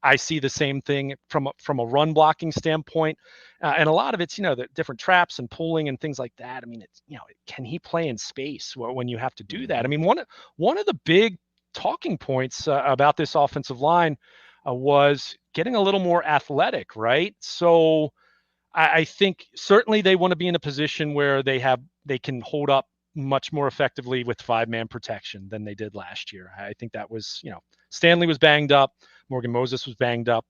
I see the same thing from a run blocking standpoint, and a lot of it's the different traps and pulling and things like that. I mean, it's can he play in space when you have to do that? I mean, one of the big talking points about this offensive line was getting a little more athletic, right? So I think certainly they want to be in a position where they can hold up much more effectively with 5-man protection than they did last year. I think that was, Stanley was banged up. Morgan Moses was banged up.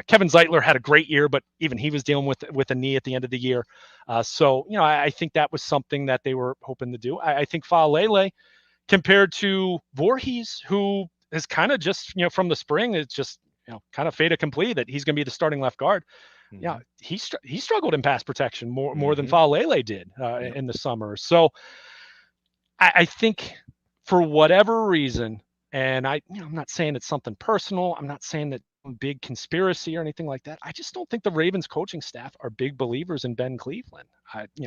Kevin Zeitler had a great year, but even he was dealing with a knee at the end of the year. So I think that was something that they were hoping to do. I think Faalele, compared to Voorhees, who is kind of just, from the spring, it's just, kind of fait accompli that he's going to be the starting left guard. Yeah, he struggled in pass protection more than Faalele did in the summer. So I think for whatever reason, and I'm not saying it's something personal. I'm not saying that big conspiracy or anything like that. I just don't think the Ravens coaching staff are big believers in Ben Cleveland.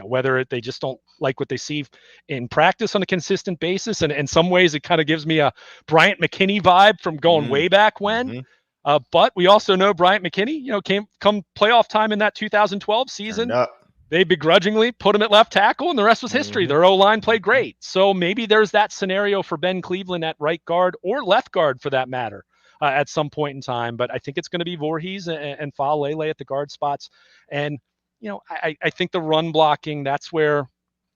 Whether they just don't like what they see in practice on a consistent basis, and in some ways it kind of gives me a Bryant McKinney vibe from going way back when. But we also know Bryant McKinney, came come playoff time in that 2012 season. They begrudgingly put him at left tackle, and the rest was history. Their O-line played great. So maybe there's that scenario for Ben Cleveland at right guard or left guard for that matter at some point in time. But I think it's going to be Voorhees and Faalele at the guard spots. And, I think the run blocking, that's where,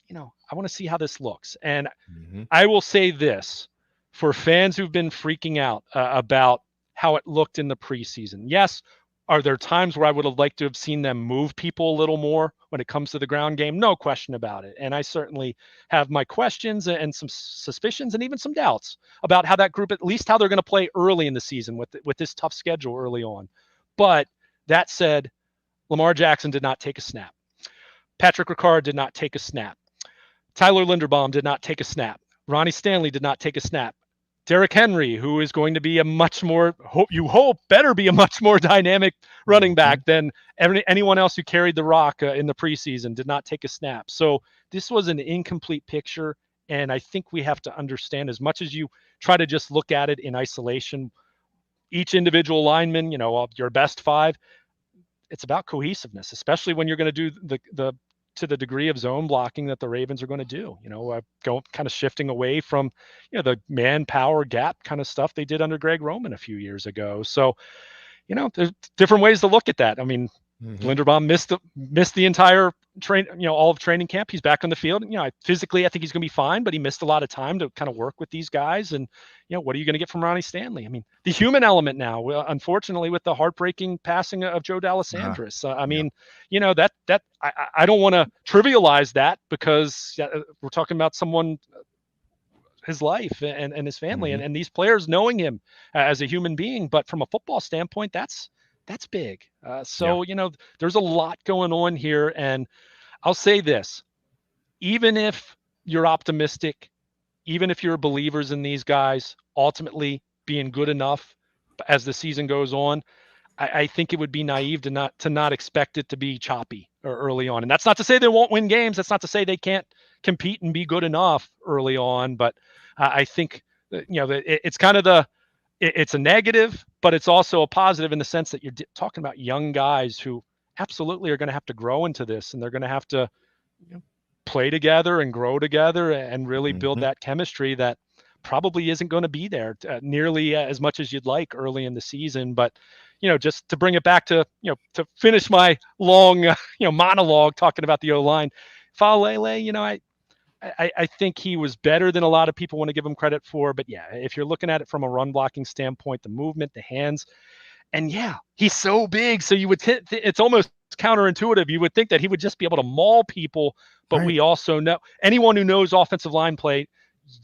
I want to see how this looks. And I will say this for fans who've been freaking out about how it looked in the preseason. Yes, are there times where I would have liked to have seen them move people a little more when it comes to the ground game? No question about it. And I certainly have my questions and some suspicions and even some doubts about how that group, at least how they're going to play early in the season with this tough schedule early on. But that said, Lamar Jackson did not take a snap. Patrick Ricard did not take a snap. Tyler Linderbaum did not take a snap. Ronnie Stanley did not take a snap. Derrick Henry, who is going to be better be a much more dynamic running back than anyone else who carried the rock in the preseason, did not take a snap. So this was an incomplete picture, and I think we have to understand, as much as you try to just look at it in isolation, each individual lineman, your best 5, it's about cohesiveness, especially when you're going to do to the degree of zone blocking that the Ravens are going to do, go kind of shifting away from, the manpower gap kind of stuff they did under Greg Roman a few years ago. So, there's different ways to look at that. I mean, Linderbaum missed the entire all of training camp. He's back on the field. Physically, I think he's going to be fine, but he missed a lot of time to kind of work with these guys. And, what are you going to get from Ronnie Stanley? I mean, the human element now, unfortunately, with the heartbreaking passing of Joe D'Alessandris. I don't want to trivialize that, because we're talking about someone, his life and his family and these players knowing him as a human being. But from a football standpoint, that's big. There's a lot going on here. And I'll say this, even if you're optimistic, even if you're believers in these guys ultimately being good enough as the season goes on, I think it would be naive to not expect it to be choppy or early on. And that's not to say they won't win games. That's not to say they can't compete and be good enough early on. But I think it's kind of it's a negative, but it's also a positive in the sense that you're talking about young guys who absolutely are going to have to grow into this, and they're going to have to play together and grow together and really build that chemistry that probably isn't going to be there nearly as much as you'd like early in the season. But just to bring it back to to finish my long monologue talking about the O-line, Faalele, I think he was better than a lot of people want to give him credit for. But yeah, if you're looking at it from a run blocking standpoint, the movement, the hands, and yeah, he's so big. So you would it's almost counterintuitive. You would think that he would just be able to maul people. But we also know anyone who knows offensive line play,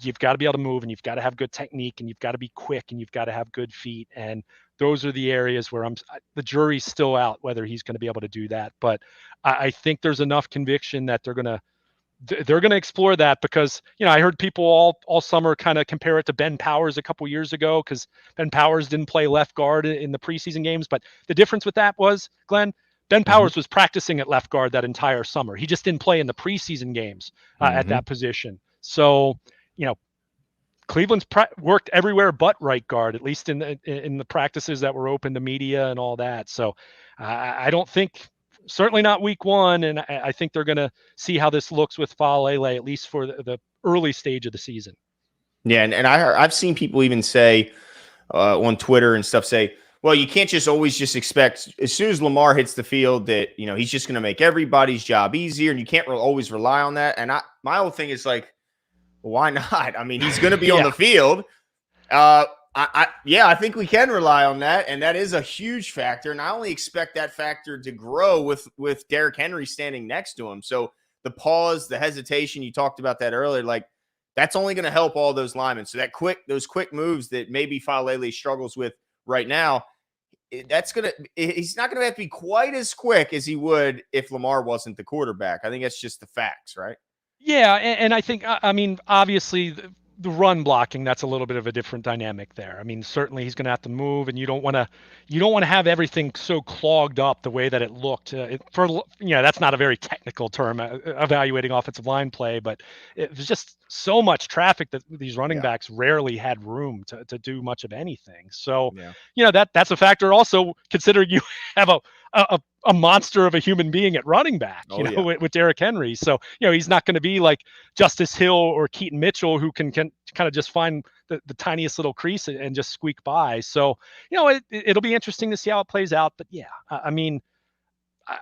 you've got to be able to move, and you've got to have good technique, and you've got to be quick, and you've got to have good feet. And those are the areas where the jury's still out whether he's going to be able to do that. But I think there's enough conviction that they're going to explore that, because I heard people all summer kind of compare it to Ben Powers a couple years ago, because Ben Powers didn't play left guard in the preseason games. But the difference with that was, Glenn, Ben Powers was practicing at left guard that entire summer. He just didn't play in the preseason games at that position. So Cleveland's worked everywhere but right guard, at least in the practices that were open to media and all that. So I don't think, certainly not week one, and I think they're going to see how this looks with Faalele, at least for the early stage of the season. Yeah, and I've seen people even say on Twitter and stuff, say, well, you can't just always just expect as soon as Lamar hits the field that he's just going to make everybody's job easier, and you can't always rely on that. And my whole thing is like, why not? I mean, he's going to be on the field. I think we can rely on that, and that is a huge factor. And I only expect that factor to grow with Derrick Henry standing next to him. So the pause, the hesitation, you talked about that earlier, like that's only going to help all those linemen. So those quick moves that maybe Faalele struggles with right now, he's not going to have to be quite as quick as he would if Lamar wasn't the quarterback. I think that's just the facts, right? Yeah, and I think, I mean, obviously the run blocking, that's a little bit of a different dynamic there. I mean, certainly he's going to have to move, and you don't want to have everything so clogged up the way that it looked. That's not a very technical term, evaluating offensive line play, but it was just so much traffic that these running backs rarely had room to do much of anything. So, that's a factor. Also, consider you have a monster of a human being at running back, with Derrick Henry. So, he's not going to be like Justice Hill or Keaton Mitchell, who can kind of just find the tiniest little crease and just squeak by. So, it'll be interesting to see how it plays out. But yeah, I mean,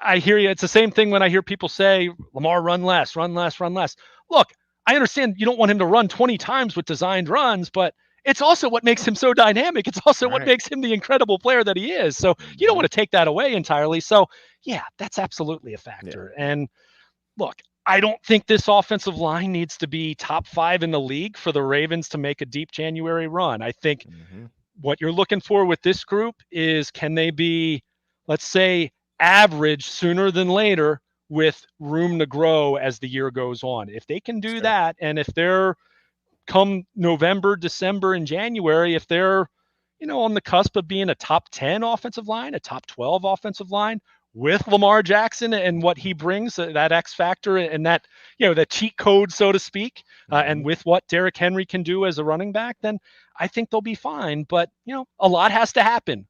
I hear you. It's the same thing when I hear people say, Lamar, run less, run less, run less. Look, I understand you don't want him to run 20 times with designed runs, but it's also what makes him so dynamic. It's also what makes him the incredible player that he is. So you don't want to take that away entirely. So yeah, that's absolutely a factor. Yeah. And look, I don't think this offensive line needs to be top 5 in the league for the Ravens to make a deep January run. I think what you're looking for with this group is, can they be, let's say, average sooner than later with room to grow as the year goes on? If they can do that, and if they're come November, December, and January, if they're, on the cusp of being a top 10 offensive line, a top 12 offensive line with Lamar Jackson and what he brings, that X factor and that, the cheat code, so to speak, and with what Derrick Henry can do as a running back, then I think they'll be fine. But, a lot has to happen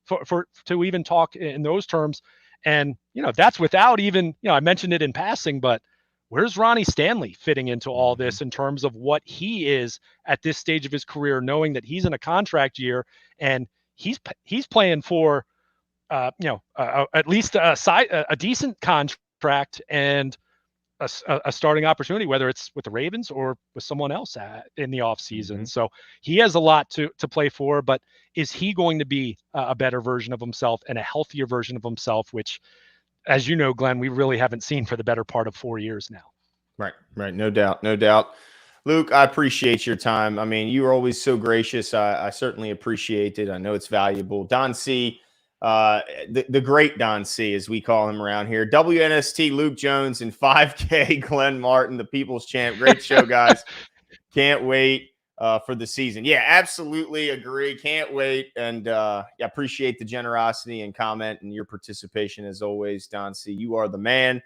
to even talk in those terms. And, that's without even, I mentioned it in passing, but where's Ronnie Stanley fitting into all this in terms of what he is at this stage of his career, knowing that he's in a contract year and he's playing for, at least a decent contract and a starting opportunity, whether it's with the Ravens or with someone else in the offseason. So he has a lot to play for, but is he going to be a better version of himself and a healthier version of himself, which, as you know, Glenn, we really haven't seen for the better part of 4 years now. Right. No doubt. Luke, I appreciate your time. I mean, you were always so gracious. I certainly appreciate it. I know it's valuable. Don C., the great Don C., as we call him around here. WNST, Luke Jones, and 5K, Glenn Martin, the People's Champ. Great show, guys. Can't wait for the season. Yeah, absolutely agree. Can't wait. And appreciate the generosity and comment and your participation as always, Don C. You are the man.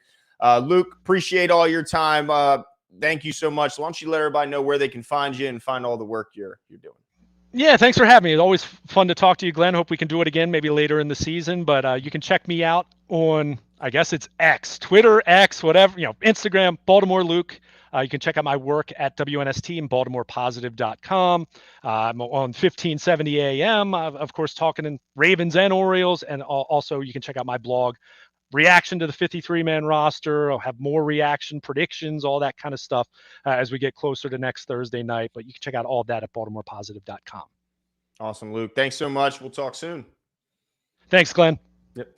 Luke, appreciate all your time. Thank you so much. Why don't you let everybody know where they can find you and find all the work you're doing? Yeah, thanks for having me. It's always fun to talk to you, Glenn. Hope we can do it again, maybe later in the season. But you can check me out on, I guess it's X, Twitter, X, whatever, Instagram, Baltimore Luke. You can check out my work at WNST and BaltimorePositive.com. I'm on 1570 AM, of course, talking in Ravens and Orioles. And also, you can check out my blog, reaction to the 53-man roster. I'll have more reaction predictions, all that kind of stuff as we get closer to next Thursday night. But you can check out all that at BaltimorePositive.com. Awesome, Luke. Thanks so much. We'll talk soon. Thanks, Glenn. Yep.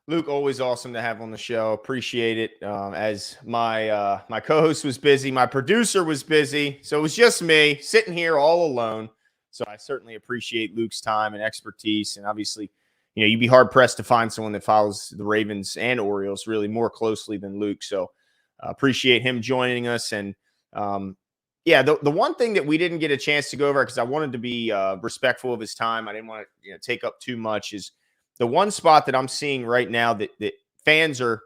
Luke, always awesome to have on the show. Appreciate it. As my my co-host was busy, my producer was busy, so it was just me sitting here all alone. So I certainly appreciate Luke's time and expertise, and obviously, you'd be hard pressed to find someone that follows the Ravens and Orioles really more closely than Luke. So appreciate him joining us. And yeah, the one thing that we didn't get a chance to go over, because I wanted to be respectful of his time, I didn't want to take up too much, is the one spot that I'm seeing right now that fans are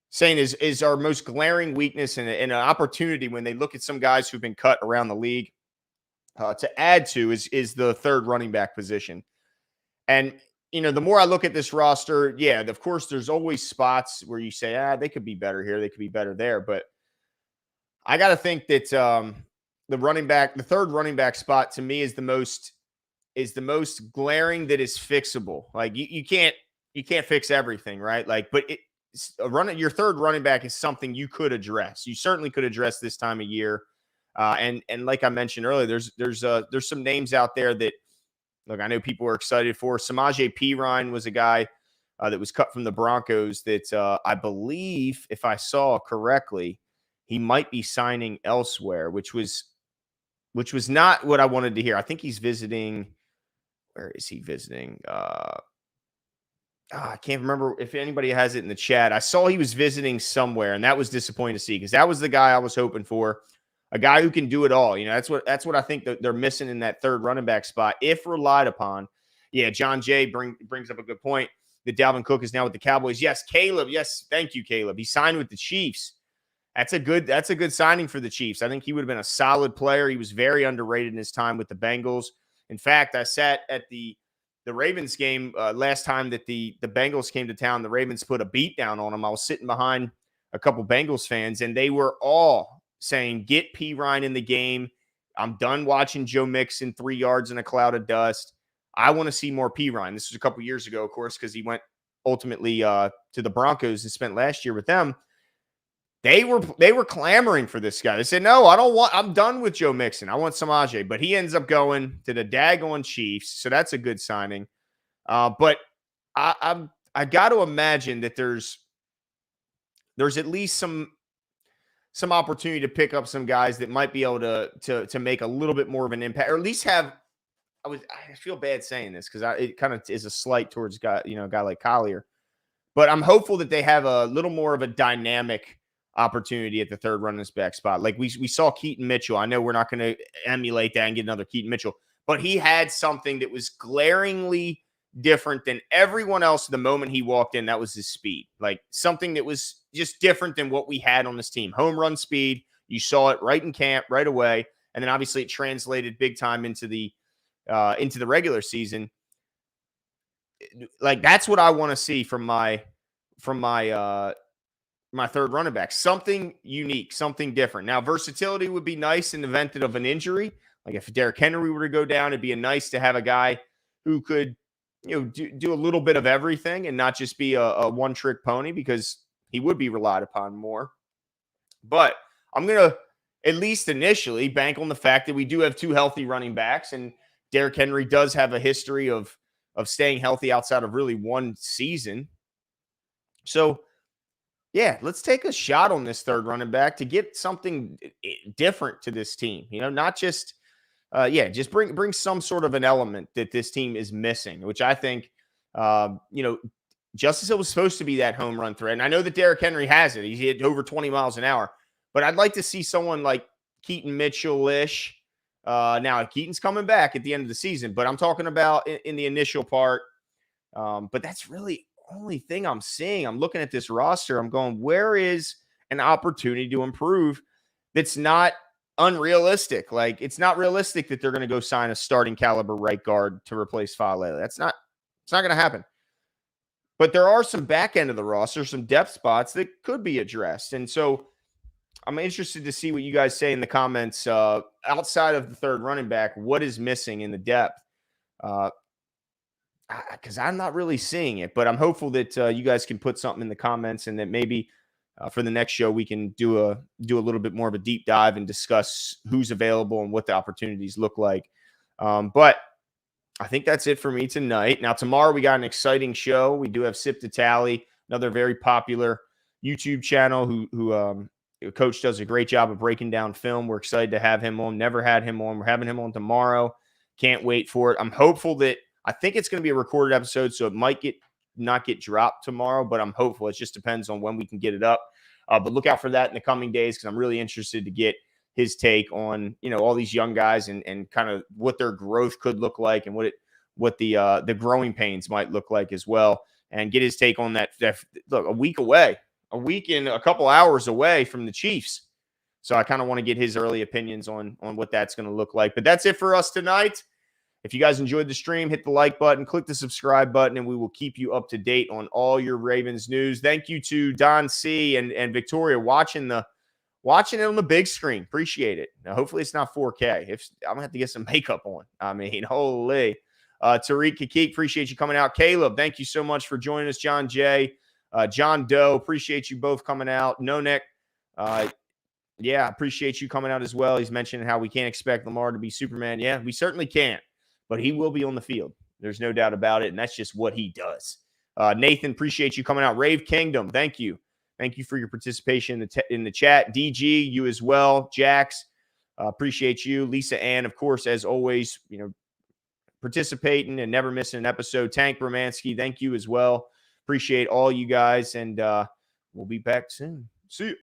saying is our most glaring weakness and an opportunity when they look at some guys who've been cut around the league to add to is the third running back position. And, the more I look at this roster, yeah, of course, there's always spots where you say, they could be better here. They could be better there. But I got to think that the third running back spot to me is the most glaring that is fixable. Like you can't fix everything, right? Like, but your third running back is something you could address. You certainly could address this time of year. And like I mentioned earlier, there's some names out there that, look, I know people are excited for. Samaje Perine was a guy that was cut from the Broncos that I believe, if I saw correctly, he might be signing elsewhere, which was not what I wanted to hear. I think he's visiting. Where is he visiting? I can't remember if anybody has it in the chat. I saw he was visiting somewhere, and that was disappointing to see because that was the guy I was hoping for. A guy who can do it all. That's what I think that they're missing in that third running back spot if relied upon. Yeah, John Jay brings up a good point that Dalvin Cook is now with the Cowboys. Yes, Caleb. Yes, thank you, Caleb. He signed with the Chiefs. That's a good signing for the Chiefs. I think he would have been a solid player. He was very underrated in his time with the Bengals. In fact, I sat at the Ravens game last time that the Bengals came to town. The Ravens put a beat down on them. I was sitting behind a couple Bengals fans, and they were all saying, get Perine in the game. I'm done watching Joe Mixon 3 yards in a cloud of dust. I want to see more Perine. This was a couple years ago, of course, because he went ultimately to the Broncos and spent last year with them. They were clamoring for this guy. They said, no, I'm done with Joe Mixon. I want Samaje. But he ends up going to the daggone Chiefs. So that's a good signing. But I got to imagine that there's at least some opportunity to pick up some guys that might be able to make a little bit more of an impact, or at least have. I feel bad saying this because it kind of is a slight towards a guy like Collier, but I'm hopeful that they have a little more of a dynamic opportunity at the third running back spot. Like we saw Keaton Mitchell. I know we're not going to emulate that and get another Keaton Mitchell, but he had something that was glaringly different than everyone else the moment he walked in. That was his speed, like something that was just different than what we had on this team. Home run speed. You saw it right in camp right away. And then obviously it translated big time into the regular season. Like that's what I want to see from my third running back. Something unique, something different. Now, versatility would be nice in the event of an injury. Like if Derrick Henry were to go down, it'd be nice to have a guy who could, do a little bit of everything and not just be a one-trick pony, because he would be relied upon more. But I'm going to, at least initially, bank on the fact that we do have two healthy running backs, and Derrick Henry does have a history of staying healthy outside of really one season. So, yeah, let's take a shot on this third running back to get something different to this team. Not just, just bring some sort of an element that this team is missing, which I think, Justice Hill was supposed to be that home run threat. And I know that Derrick Henry has it. He's hit over 20 miles an hour. But I'd like to see someone like Keaton Mitchell-ish. Now, Keaton's coming back at the end of the season, but I'm talking about in the initial part. But that's really only thing I'm seeing. I'm looking at this roster. I'm going, where is an opportunity to improve that's not unrealistic. Like, it's not realistic that they're going to go sign a starting caliber right guard to replace Fale. It's not going to happen. But there are some back end of the roster, some depth spots that could be addressed. And so I'm interested to see what you guys say in the comments. Outside of the third running back, what is missing in the depth? Because I'm not really seeing it, but I'm hopeful that you guys can put something in the comments, and that maybe for the next show we can do a little bit more of a deep dive and discuss who's available and what the opportunities look like. But I think that's it for me tonight. Now, tomorrow we got an exciting show. We do have Sip to Tally, another very popular YouTube channel who Coach does a great job of breaking down film. We're excited to have him on. Never had him on. We're having him on tomorrow. Can't wait for it. I'm hopeful that I think it's going to be a recorded episode, so it might not get dropped tomorrow, but I'm hopeful. It just depends on when we can get it up. But look out for that in the coming days, because I'm really interested to get his take on, all these young guys and kind of what their growth could look like, and what the growing pains might look like as well, and get his take on that. Look, a week and a couple hours away from the Chiefs. So I kind of want to get his early opinions on what that's going to look like. But that's it for us tonight. If you guys enjoyed the stream, hit the like button, click the subscribe button, and we will keep you up to date on all your Ravens news. Thank you to Don C and Victoria watching it on the big screen. Appreciate it. Now, hopefully it's not 4K. If I'm gonna have to get some makeup on. I mean, holy. Tariq Kakik, appreciate you coming out. Caleb, thank you so much for joining us. John J, John Doe, appreciate you both coming out. Nonek, appreciate you coming out as well. He's mentioning how we can't expect Lamar to be Superman. Yeah, we certainly can't, but he will be on the field. There's no doubt about it, and that's just what he does. Nathan, appreciate you coming out. Rave Kingdom, thank you. Thank you for your participation in the chat. DG, you as well. Jax, appreciate you. Lisa Ann, of course, as always, participating and never missing an episode. Tank Romansky, thank you as well. Appreciate all you guys, and we'll be back soon. See you.